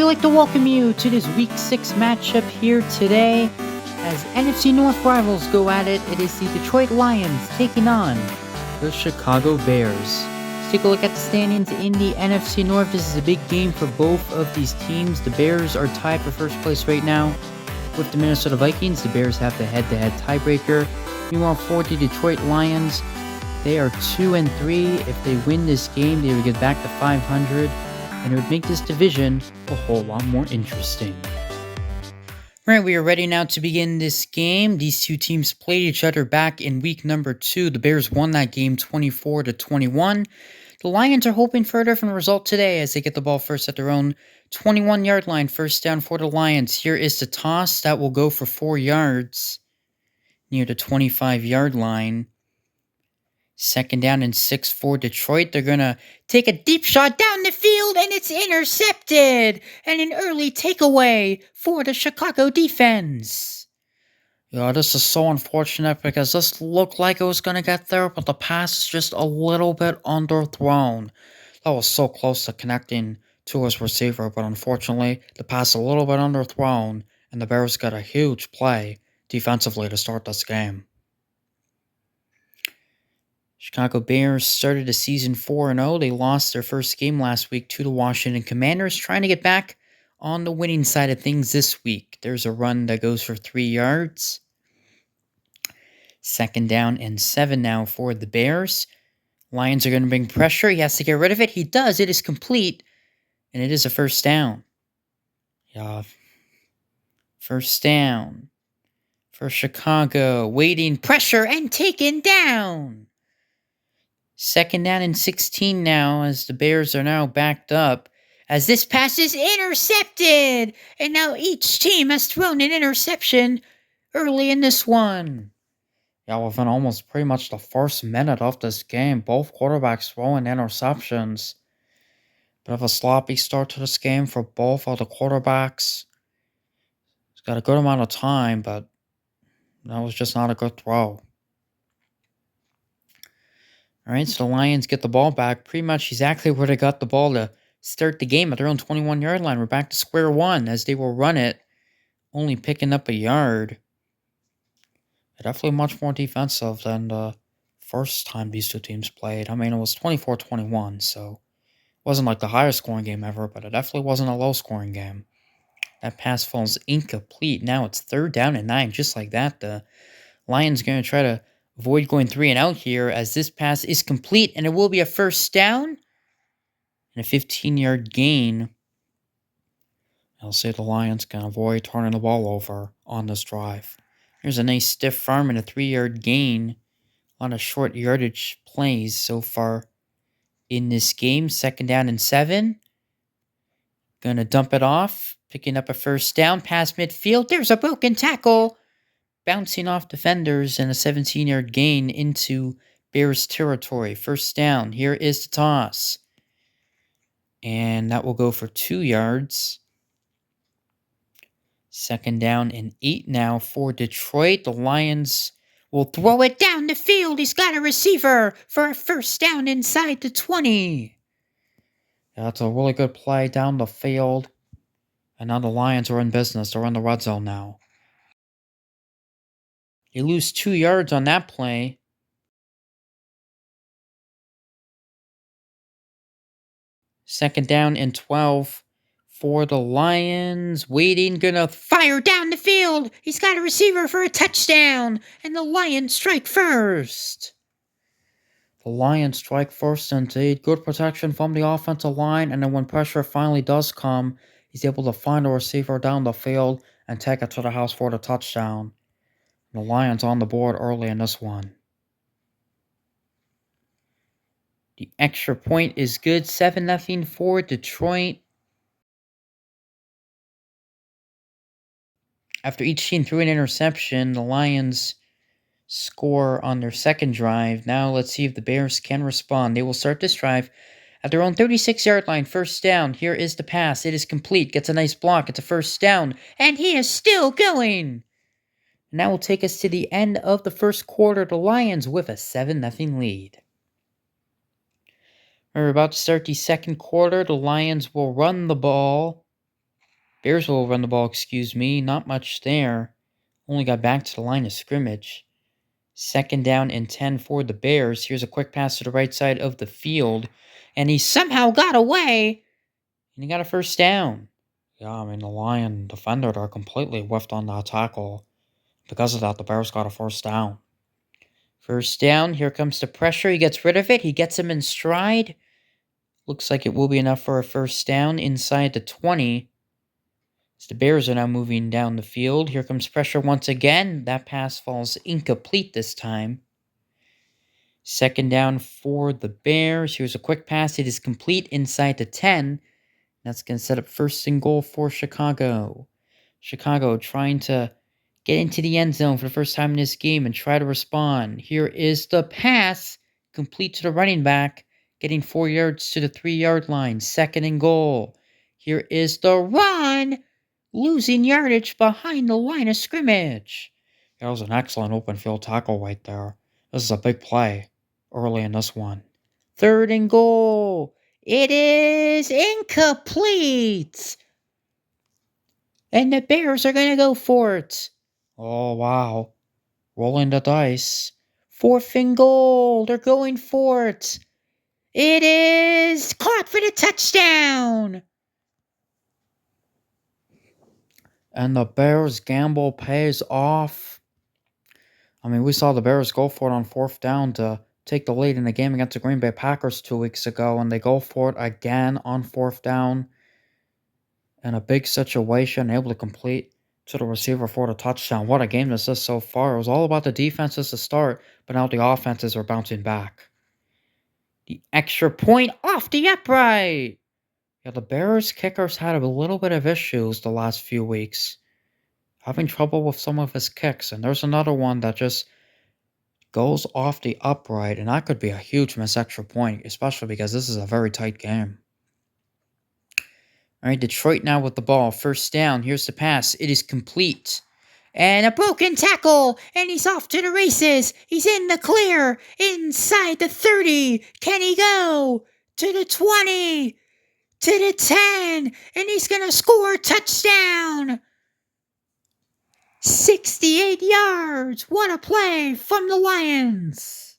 we'd like to welcome you to this Week 6 matchup here today. As NFC North rivals go at it, it is the Detroit Lions taking on the Chicago Bears. Let's take a look at the standings in the NFC North. This is a big game for both of these teams. The Bears are tied for first place right now with the Minnesota Vikings. The Bears have the head-to-head tiebreaker. Meanwhile, for the Detroit Lions, they are 2-3. If they win this game, they would get back to 500. And it would make this division a whole lot more interesting. Alright, we are ready now to begin this game. These two teams played each other back in week number 2. The Bears won that game 24-21. The Lions are hoping for a different result today as they get the ball first at their own 21-yard line. First down for the Lions. Here is the toss. That will go for 4 yards near the 25-yard line. Second down and 6 for Detroit. They're going to take a deep shot down the field, and it's intercepted. And an early takeaway for the Chicago defense. Yeah, this is so unfortunate because this looked like it was going to get there, but the pass is just a little bit underthrown. That was so close to connecting to his receiver, but unfortunately, the pass a little bit underthrown, and the Bears got a huge play defensively to start this game. Chicago Bears started the season 4-0. They lost their first game last week to the Washington Commanders, trying to get back on the winning side of things this week. There's a run that goes for 3 yards. Second down and 7 now for the Bears. Lions are going to bring pressure. He has to get rid of it. He does. It is complete, and it is a first down. Yeah. First down for Chicago. Waiting pressure and taken down. Second down and 16 now as the Bears are now backed up. As this pass is intercepted. And now each team has thrown an interception early in this one. Yeah, within almost pretty much the first minute of this game, both quarterbacks throwing interceptions. Bit of a sloppy start to this game for both of the quarterbacks. It's got a good amount of time, but that was just not a good throw. Alright, so the Lions get the ball back pretty much exactly where they got the ball to start the game at their own 21-yard line. We're back to square one as they will run it, only picking up a yard. They're definitely much more defensive than the first time these two teams played. I mean, it was 24-21, so it wasn't like the highest scoring game ever, but it definitely wasn't a low scoring game. That pass falls incomplete. Now it's 3rd down and 9, just like that. The Lions are going to try to avoid going 3 and out here as this pass is complete, and it will be a first down and a 15-yard gain. I'll say the Lions can avoid turning the ball over on this drive. Here's a nice stiff arm and a 3-yard gain. A lot of short yardage plays so far in this game. Second down and 7. Gonna dump it off, picking up a first down past midfield. There's a broken tackle. Bouncing off defenders and a 17-yard gain into Bears territory. First down. Here is the toss. And that will go for 2 yards. Second down and 8 now for Detroit. The Lions will throw it down the field. He's got a receiver for a first down inside the 20. That's a really good play down the field. And now the Lions are in business. They're in the red zone now. They lose 2 yards on that play. Second down and 12 for the Lions. Waiting, gonna fire down the field. He's got a receiver for a touchdown. And the Lions strike first. The Lions strike first indeed. Good protection from the offensive line. And then when pressure finally does come, he's able to find a receiver down the field and take it to the house for the touchdown. The Lions on the board early in this one. The extra point is good. 7-0 for Detroit. After each team threw an interception, the Lions score on their second drive. Now let's see if the Bears can respond. They will start this drive at their own 36-yard line. First down. Here is the pass. It is complete. Gets a nice block. It's a first down. And he is still going. And that will take us to the end of the first quarter. The Lions with a 7-0 lead. We're about to start the second quarter. The Lions will run the ball. Bears will run the ball, excuse me. Not much there. Only got back to the line of scrimmage. 2nd down and 10 for the Bears. Here's a quick pass to the right side of the field. And he somehow got away. And he got a first down. Yeah, I mean, the Lion defender are completely whiffed on that tackle. Because of that, the Bears got a first down. First down, here comes the pressure. He gets rid of it. He gets him in stride. Looks like it will be enough for a first down inside the 20. As the Bears are now moving down the field. Here comes pressure once again. That pass falls incomplete this time. 2nd down for the Bears. Here's a quick pass. It is complete inside the 10. That's going to set up 1st and goal for Chicago. Chicago trying to get into the end zone for the first time in this game and try to respond. Here is the pass. Complete to the running back. Getting 4 yards to the 3-yard line. 2nd and goal. Here is the run. Losing yardage behind the line of scrimmage. That was an excellent open field tackle right there. This is a big play early in this one. 3rd and goal. It is incomplete. And the Bears are going to go for it. Oh, wow. Rolling the dice. 4th and goal. They're going for it. It is caught for the touchdown. And the Bears' gamble pays off. I mean, we saw the Bears go for it on 4th down to take the lead in the game against the Green Bay Packers 2 weeks ago, and they go for it again on 4th down in a big situation, able to complete to the receiver for the touchdown. What a game this is so far. It was all about the defenses to start, but now the offenses are bouncing back. The extra point off the upright. Yeah, the Bears kickers had a little bit of issues the last few weeks. Having trouble with some of his kicks, and there's another one that just goes off the upright, and that could be a huge missed extra point, especially because this is a very tight game. All right, Detroit now with the ball. 1st down. Here's the pass. It is complete. And a broken tackle, and he's off to the races. He's in the clear, inside the 30. Can he go to the 20, to the 10, and he's going to score a touchdown. 68 yards. What a play from the Lions.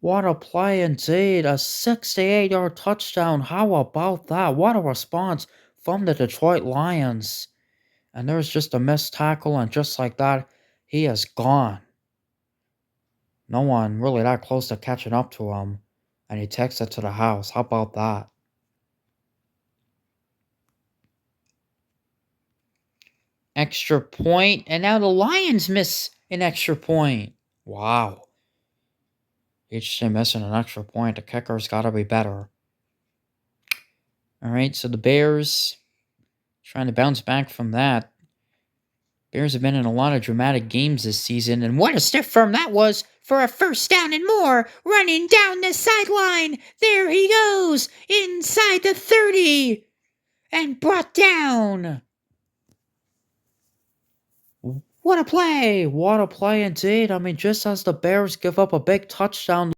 What a play indeed. A 68-yard touchdown. How about that? What a response from the Detroit Lions. And there's just a missed tackle, and just like that, he is gone. No one really that close to catching up to him. And he takes it to the house. How about that? Extra point, and now the Lions miss an extra point. Wow. Each team missing an extra point. The kicker's got to be better. All right, so the Bears trying to bounce back from that. Bears have been in a lot of dramatic games this season, and what a stiff firm that was for a 1st down and more, running down the sideline. There he goes, inside the 30, and brought down. What a play! What a play indeed. I mean, just as the Bears give up a big touchdown,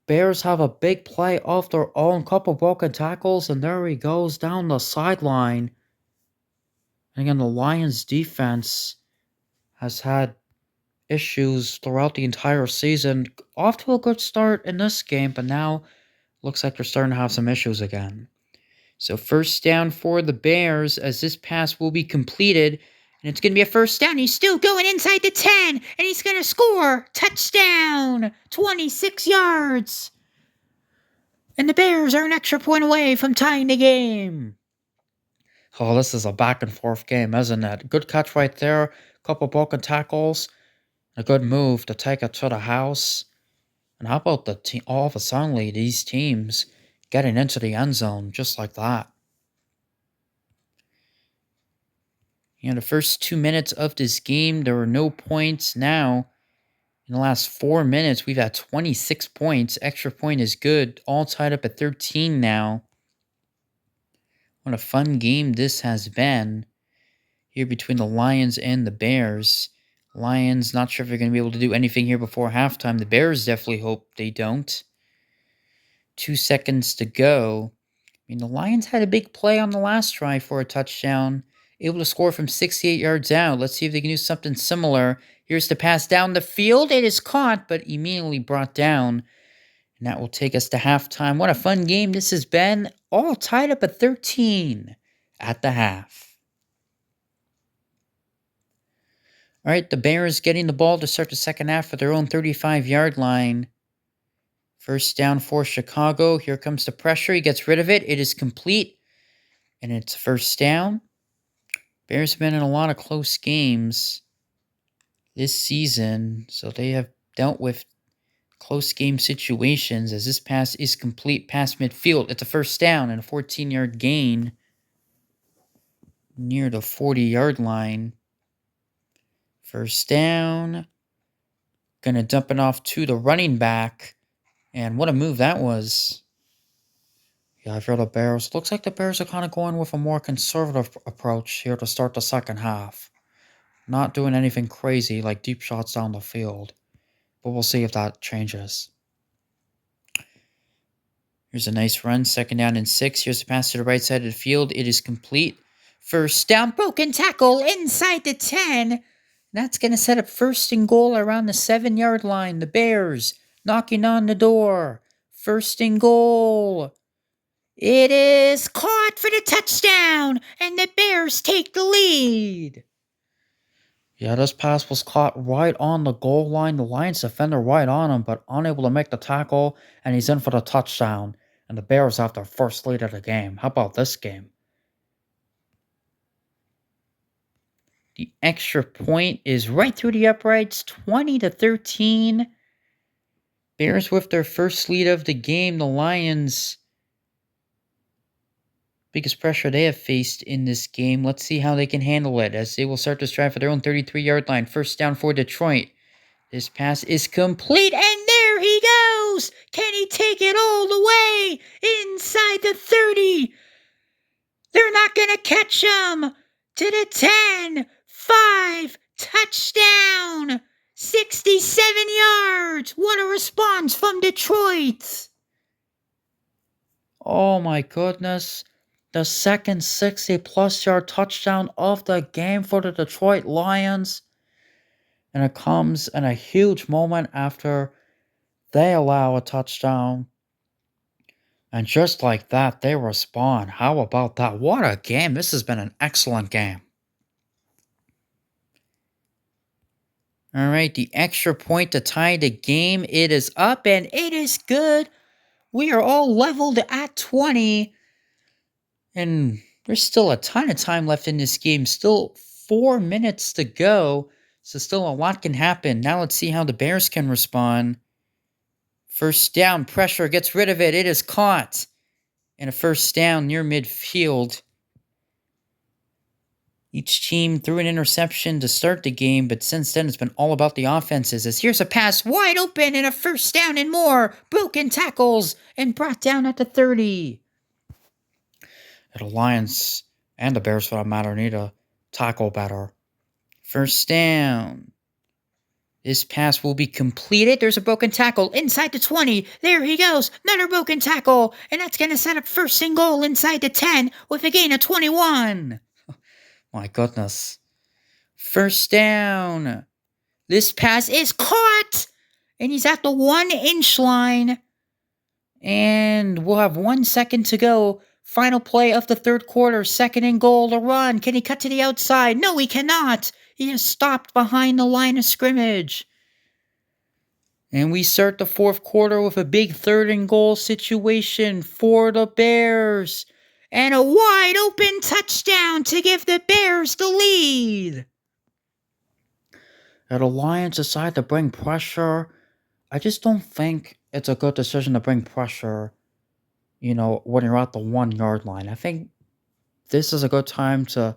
Bears have a big play off their own, couple broken tackles, and there he goes down the sideline. And again, the Lions defense has had issues throughout the entire season. Off to a good start in this game, but now looks like they're starting to have some issues again. So 1st down for the Bears as this pass will be completed. And it's going to be a 1st down. He's still going inside the 10. And he's going to score. Touchdown. 26 yards. And the Bears are an extra point away from tying the game. Oh, this is a back and forth game, isn't it? Good catch right there. Couple broken tackles. A good move to take it to the house. And how about the team? All of a sudden, these teams getting into the end zone just like that. The first 2 minutes of this game, there were no points. Now, in the last 4 minutes, we've had 26 points. Extra point is good. All tied up at 13 now. What a fun game this has been here between the Lions and the Bears. Lions, not sure if they're going to be able to do anything here before halftime. The Bears definitely hope they don't. 2 seconds to go. mean, the Lions had a big play on the last drive for a touchdown, able to score from 68 yards out. Let's see if they can do something similar. Here's the pass down the field. It is caught, but immediately brought down. And that will take us to halftime. What a fun game this has been. All tied up at 13 at the half. All right, the Bears getting the ball to start the second half at their own 35-yard line. First down for Chicago. Here comes the pressure. He gets rid of it. It is complete. And it's first down. Bears have been in a lot of close games this season, so they have dealt with close game situations as this pass is complete past midfield. It's a first down and a 14-yard gain near the 40-yard line. First down. Gonna dump it off to the running back. And what a move that was. Yeah, for the Bears. Looks like the Bears are kind of going with a more conservative approach here to start the second half. Not doing anything crazy like deep shots down the field. But we'll see if that changes. Here's a nice run. Second down and 6. Here's a pass to the right side of the field. It is complete. First down. Broken tackle inside the 10. That's going to set up first and goal around the 7-yard line. The Bears knocking on the door. First and goal. It is caught for the touchdown, and the Bears take the lead. Yeah, this pass was caught right on the goal line. The Lions defender right on him, but unable to make the tackle, and he's in for the touchdown. And the Bears have their first lead of the game. How about this game? The extra point is right through the uprights, 20-13. Bears with their first lead of the game. The Lions, biggest pressure they have faced in this game. Let's see how they can handle it as they will start this drive for their own 33-yard line. First down for Detroit. This pass is complete, and there he goes! Can he take it all the way inside the 30? They're not going to catch him! To the 10, 5, touchdown! 67 yards! What a response from Detroit! Oh my goodness. The second 60-plus yard touchdown of the game for the Detroit Lions. And it comes in a huge moment after they allow a touchdown. And just like that, they respond. How about that? What a game. This has been an excellent game. All right, the extra point to tie the game. It is up and it is good. We are all leveled at 20. And there's still a ton of time left in this game. Still 4 minutes to go. So still a lot can happen. Now let's see how the Bears can respond. First down, pressure, gets rid of it. It is caught. And a first down near midfield. Each team threw an interception to start the game, but since then it's been all about the offenses. As here's a pass wide open and a first down and more. Broken tackles and brought down at the 30. The Lions and the Bears, for that matter, need to tackle better. First down. This pass will be completed. There's a broken tackle inside the 20. There he goes. Another broken tackle. And that's going to set up first and goal inside the 10 with a gain of 21. My goodness. First down. This pass is caught. And he's at the 1-inch line. And we'll have 1 second to go. Final play of the third quarter. Second and goal to run. Can he cut to the outside? No, he cannot. He is stopped behind the line of scrimmage. And we start the fourth quarter with a big third and goal situation for the Bears. And a wide open touchdown to give the Bears the lead. The Lions decide to bring pressure. I just don't think it's a good decision to bring pressure, when you're at the 1-yard line. I think this is a good time to,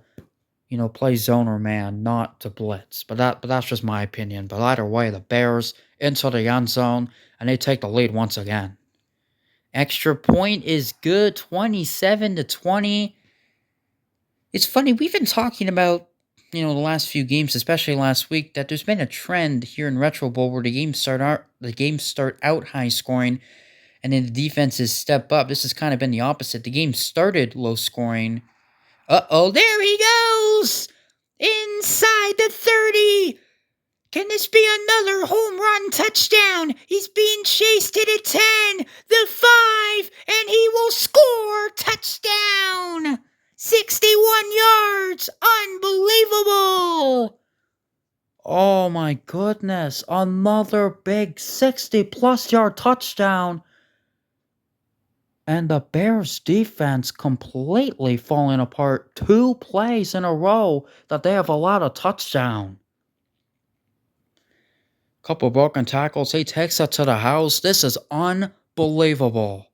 play zone or man, not to blitz. But that's just my opinion. But either way, the Bears into the end zone, and they take the lead once again. Extra point is good, 27-20. It's funny, we've been talking about, the last few games, especially last week, that there's been a trend here in Retro Bowl where the games start out high scoring, and then the defenses step up. This has kind of been the opposite. The game started low scoring. Uh-oh, there he goes! Inside the 30! Can this be another home run touchdown? He's being chased to the 10, the 5, and he will score! Touchdown! 61 yards! Unbelievable! Oh my goodness, another big 60-plus yard touchdown. And the Bears defense completely falling apart. 2 plays in a row that they have allowed a touchdown. Couple broken tackles. He takes it to the house. This is unbelievable.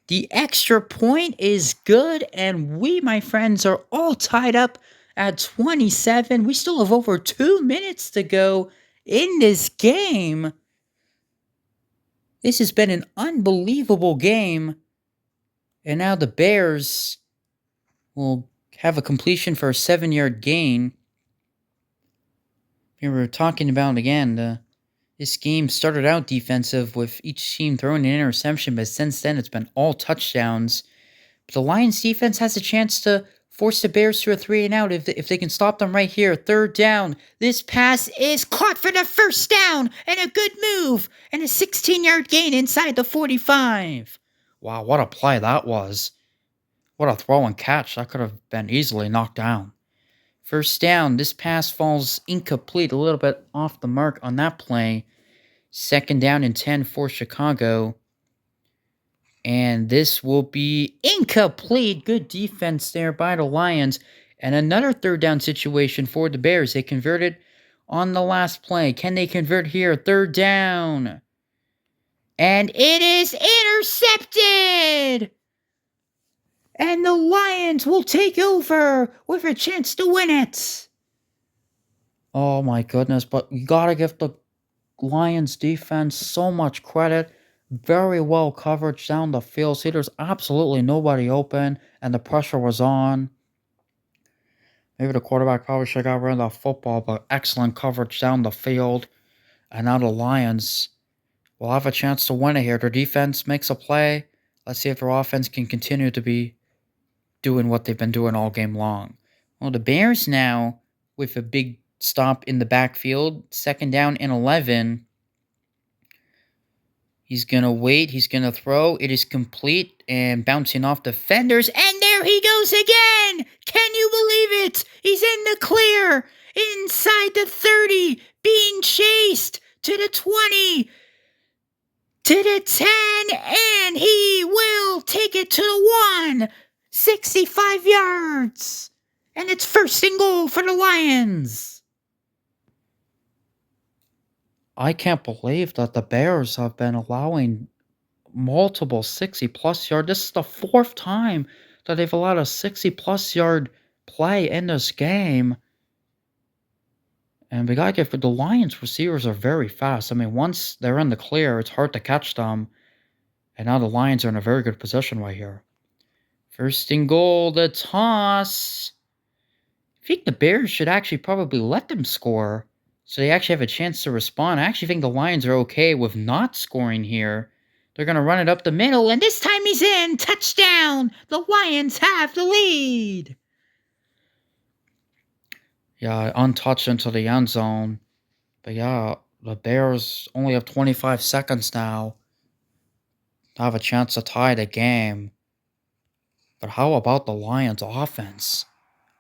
The extra point is good, and we, my friends, are all tied up at 27. We still have over 2 minutes to go in this game. This has been an unbelievable game. And now the Bears will have a completion for a 7-yard gain. We were talking about, again, this game started out defensive with each team throwing an interception, but since then it's been all touchdowns. But the Lions defense has a chance to force the Bears to a 3-and-out if they can stop them right here. 3rd down. This pass is caught for the first down, and a good move, and a 16-yard gain inside the 45. Wow, what a play that was. What a throw and catch. That could have been easily knocked down. 1st down. This pass falls incomplete, a little bit off the mark on that play. 2nd down and 10 for Chicago. And this will be incomplete. Good defense there by the Lions. And another 3rd down situation for the Bears. They converted on the last play. Can they convert here? 3rd down. And it is intercepted! And the Lions will take over with a chance to win it. Oh my goodness, but you gotta give the Lions defense so much credit. Very well coverage down the field. See, there's absolutely nobody open, and the pressure was on. Maybe the quarterback probably should have got rid of the football, but excellent coverage down the field. And now the Lions will have a chance to win it here. Their defense makes a play. Let's see if their offense can continue to be doing what they've been doing all game long. Well, the Bears now, with a big stop in the backfield, 2nd down and 11. He's going to wait. He's going to throw. It is complete and bouncing off defenders. And there he goes again. Can you believe it? He's in the clear. Inside the 30. Being chased to the 20. To the 10. And he will take it to the 1. 65 yards. And it's 1st and goal for the Lions. I can't believe that the Bears have been allowing multiple 60-plus yard. This is the 4th time that they've allowed a 60-plus yard play in this game. And we gotta give the Lions receivers are very fast. I mean, once they're in the clear, it's hard to catch them. And now the Lions are in a very good position right here. 1st and goal, the toss. I think the Bears should actually probably let them score, so they actually have a chance to respond. I actually think the Lions are okay with not scoring here. They're going to run it up the middle, and this time he's in. Touchdown! The Lions have the lead. Yeah, untouched into the end zone. But yeah, the Bears only have 25 seconds now to have a chance to tie the game. But how about the Lions offense?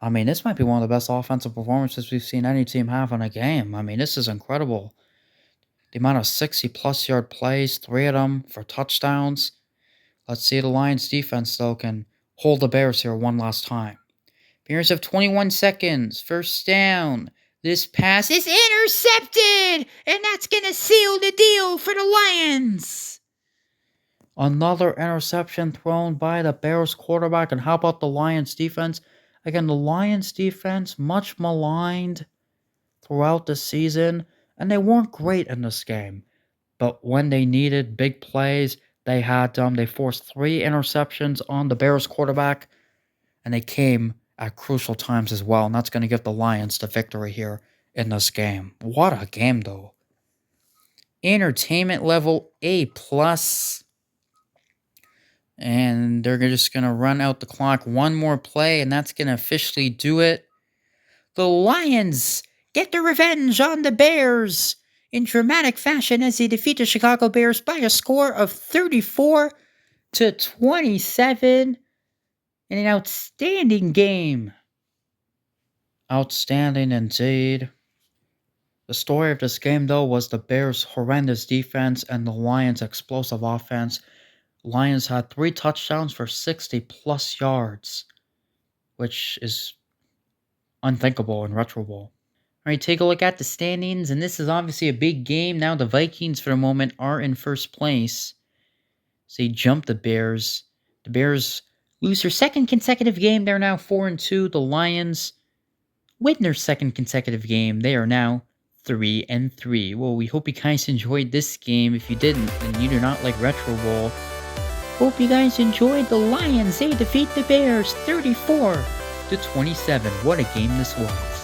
I mean, this might be one of the best offensive performances we've seen any team have in a game. I mean, this is incredible. The amount of 60-plus yard plays, 3 of them for touchdowns. Let's see if the Lions defense, though, can hold the Bears here one last time. Bears have 21 seconds. 1st down. This pass is intercepted! And that's going to seal the deal for the Lions. Another interception thrown by the Bears quarterback. And how about the Lions defense? Again, the Lions defense, much maligned throughout the season. And they weren't great in this game. But when they needed big plays, they had them. They forced 3 interceptions on the Bears quarterback. And they came at crucial times as well. And that's going to give the Lions the victory here in this game. What a game, though. Entertainment level A+. And they're just going to run out the clock one more play, and that's going to officially do it. The Lions get their revenge on the Bears in dramatic fashion as they defeat the Chicago Bears by a score of 34-27 in an outstanding game. Outstanding indeed. The story of this game, though, was the Bears' horrendous defense and the Lions' explosive offense. Lions had 3 touchdowns for 60-plus yards, which is unthinkable in retro bowl. Alright, take a look at the standings, and this is obviously a big game. Now the Vikings, for the moment, are in first place. So they jump the Bears. The Bears lose their second consecutive game. They're now 4-2. The Lions win their second consecutive game. They are now 3-3. Well, we hope you guys enjoyed this game. If you didn't, then you do not like retro bowl. Hope you guys enjoyed the Lions. They defeat the Bears 34-27. What a game this was.